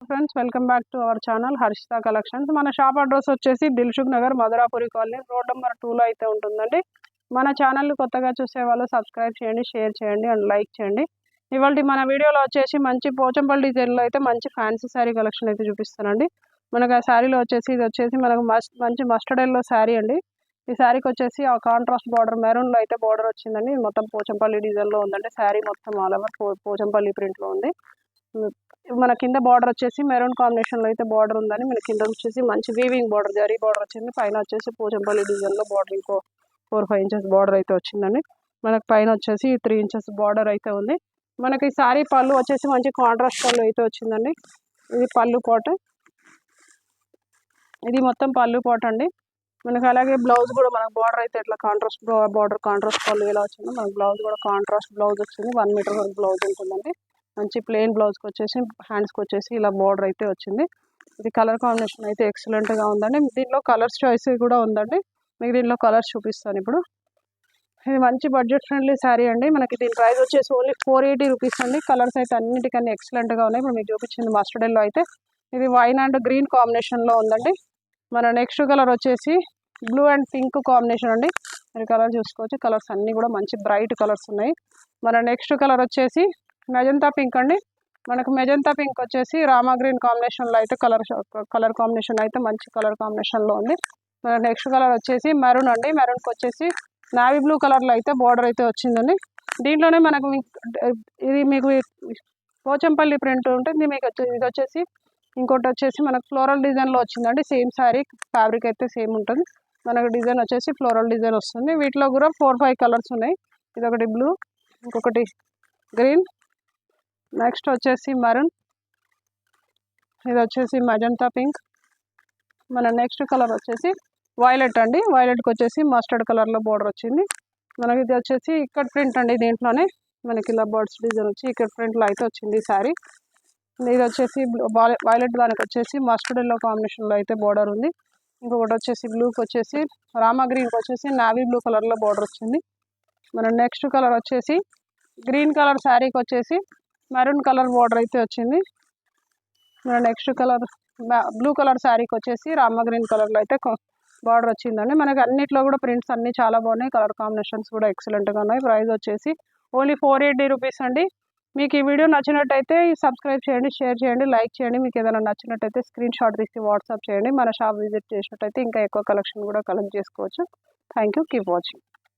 Friends welcome back to our channel Harshita collections. మన shop address వచ్చేసి Dilsukhnagar Madhurapuri colony road number 2లో అయితే ఉంటుందండి. మన ఛానల్ కొత్తగా చూసే వాళ్ళు సబ్స్క్రైబ్ చేయండి, షేర్ చేయండి అండ్ లైక్ చేయండి. ఇవాళ మన వీడియోలో వచ్చేసి మంచి పోచంపల్లి డిజైన్లో అయితే మంచి ఫ్యాన్సీ శారీ కలెక్షన్ అయితే చూపిస్తానండి. మనకు ఆ శారీలో వచ్చేసి ఇది వచ్చేసి మనకు మంచి మస్టర్డ్ ఎల్లో శారీ అండి. ఈ శారీకి వచ్చేసి ఆ కాంట్రాస్ట్ బార్డర్ మెరూన్లో అయితే బార్డర్ వచ్చిందండి. మొత్తం పోచంపల్లి డిజైన్లో ఉందండి. శారీ మొత్తం ఆల్ ఓవర్ పోచంపల్లి ప్రింట్లో ఉంది. మన కింద బార్డర్ వచ్చేసి మెరూన్ కాంబినేషన్లో అయితే బార్డర్ ఉందని మన కింద వచ్చేసి మంచి వీవింగ్ బార్డర్ జరీ బార్డర్ వచ్చింది. పైన వచ్చేసి పోచంపల్లి డిజైన్లో బార్డర్ ఇంకో 4-5 ఇంచెస్ బార్డర్ అయితే వచ్చిందండి. మనకు పైన వచ్చేసి 3 ఇంచెస్ బార్డర్ అయితే ఉంది. మనకి శారీ పళ్ళు వచ్చేసి మంచి కాంట్రాస్ట్ పళ్ళు అయితే వచ్చిందండి. ఇది పళ్ళు పాట, ఇది మొత్తం పళ్ళు పాట అండి. మనకి అలాగే బ్లౌజ్ కూడా మనకు బార్డర్ అయితే ఇట్లా కాంట్రాస్ట్ బార్డర్ కాంట్రాస్ట్ పళ్ళు ఎలా వచ్చిందో మనకు బ్లౌజ్ కూడా కాంట్రాస్ట్ బ్లౌజ్ వచ్చింది. 1 మీటర్ వరకు బ్లౌజ్ ఉంటుందండి. మంచి ప్లెయిన్ బ్లౌజ్కి వచ్చేసి హ్యాండ్స్కి వచ్చేసి ఇలా బార్డర్ అయితే వచ్చింది. ఇది కలర్ కాంబినేషన్ అయితే ఎక్సలెంట్గా ఉందండి. దీనిలో కలర్స్ చాయిస్ కూడా ఉందండి. మీకు దీనిలో కలర్స్ చూపిస్తాను ఇప్పుడు. ఇది మంచి బడ్జెట్ ఫ్రెండ్లీ శారీ అండి. మనకి దీని ప్రైస్ వచ్చేసి ఓన్లీ 480 రూపీస్ అండి. కలర్స్ అయితే అన్నిటికన్నా ఎక్సలెంట్గా ఉన్నాయి. ఇప్పుడు మీకు చూపించింది మస్టర్డ్ ఎల్లో అయితే ఇది వైన్ అండ్ గ్రీన్ కాంబినేషన్లో ఉందండి. మన నెక్స్ట్ కలర్ వచ్చేసి బ్లూ అండ్ పింక్ కాంబినేషన్ అండి. మీరు కలర్ చూసుకోవచ్చు. కలర్స్ అన్నీ కూడా మంచి బ్రైట్ కలర్స్ ఉన్నాయి. మన నెక్స్ట్ కలర్ వచ్చేసి మెజంతా పింక్ అండి. మనకు మెజంతా పింక్ వచ్చేసి రామా గ్రీన్ కాంబినేషన్లో అయితే కలర్ కాంబినేషన్ అయితే మంచి కలర్ కాంబినేషన్లో ఉంది. మన నెక్స్ట్ కలర్ వచ్చేసి మెరూన్ అండి. మెరూన్కి వచ్చేసి నావీ బ్లూ కలర్లో అయితే బార్డర్ అయితే వచ్చిందండి. దీంట్లోనే మనకు ఇది మీకు పోచంపల్లి ప్రింట్ ఉంటుంది. మీకు ఇది వచ్చేసి ఇంకోటి వచ్చేసి మనకు ఫ్లోరల్ డిజైన్లో వచ్చిందండి. సేమ్ శారీ ఫ్యాబ్రిక్ అయితే సేమ్ ఉంటుంది. మనకు డిజైన్ వచ్చేసి ఫ్లోరల్ డిజైన్ వస్తుంది. వీటిలో కూడా 4-5 కలర్స్ ఉన్నాయి. ఇదొకటి బ్లూ, ఇంకొకటి గ్రీన్, నెక్స్ట్ వచ్చేసి మరూన్, ఇది వచ్చేసి మజంతా పింక్. మన నెక్స్ట్ కలర్ వచ్చేసి వైలెట్ అండి. వైలెట్కి వచ్చేసి మస్టర్డ్ కలర్లో బార్డర్ వచ్చింది. మనకి ఇది వచ్చేసి ఇక్కడ ప్రింట్ అండి. దీంట్లోనే మనకి ఇలా బర్డ్స్ డిజైన్ వచ్చి ఇక్కడ ప్రింట్లో అయితే వచ్చింది ఈ శారీ. ఇది వచ్చేసి వైలెట్ దానికి వచ్చేసి మస్టర్డ్ ఎల్లో కాంబినేషన్లో అయితే బార్డర్ ఉంది. ఇంకొకటి వచ్చేసి బ్లూకి వచ్చేసి రామా గ్రీన్కి వచ్చేసి నావీ బ్లూ కలర్లో బార్డర్ వచ్చింది. మన నెక్స్ట్ కలర్ వచ్చేసి గ్రీన్ కలర్ శారీకి వచ్చేసి మెరూన్ కలర్ బార్డర్ అయితే వచ్చింది. మన నెక్స్ట్ కలర్ బ్లూ కలర్ శారీకి వచ్చేసి రామా గ్రీన్ కలర్లో అయితే బార్డర్ వచ్చిందండి. మనకి అన్నిట్లో కూడా ప్రింట్స్ అన్నీ చాలా బాగున్నాయి. కలర్ కాంబినేషన్స్ కూడా ఎక్సలెంట్గా ఉన్నాయి. ప్రైస్ వచ్చేసి ఓన్లీ 480 రూపీస్ అండి. మీకు ఈ వీడియో నచ్చినట్టయితే సబ్స్క్రైబ్ చేయండి, షేర్ చేయండి, లైక్ చేయండి. మీకు ఏదైనా నచ్చినట్టయితే స్క్రీన్ షాట్ తీసి వాట్సాప్ చేయండి. మన షాప్ విజిట్ చేసినట్టయితే ఇంకా ఎక్కువ కలెక్షన్ కూడా కలెక్ట్ చేసుకోవచ్చు. Thank you. Keep watching.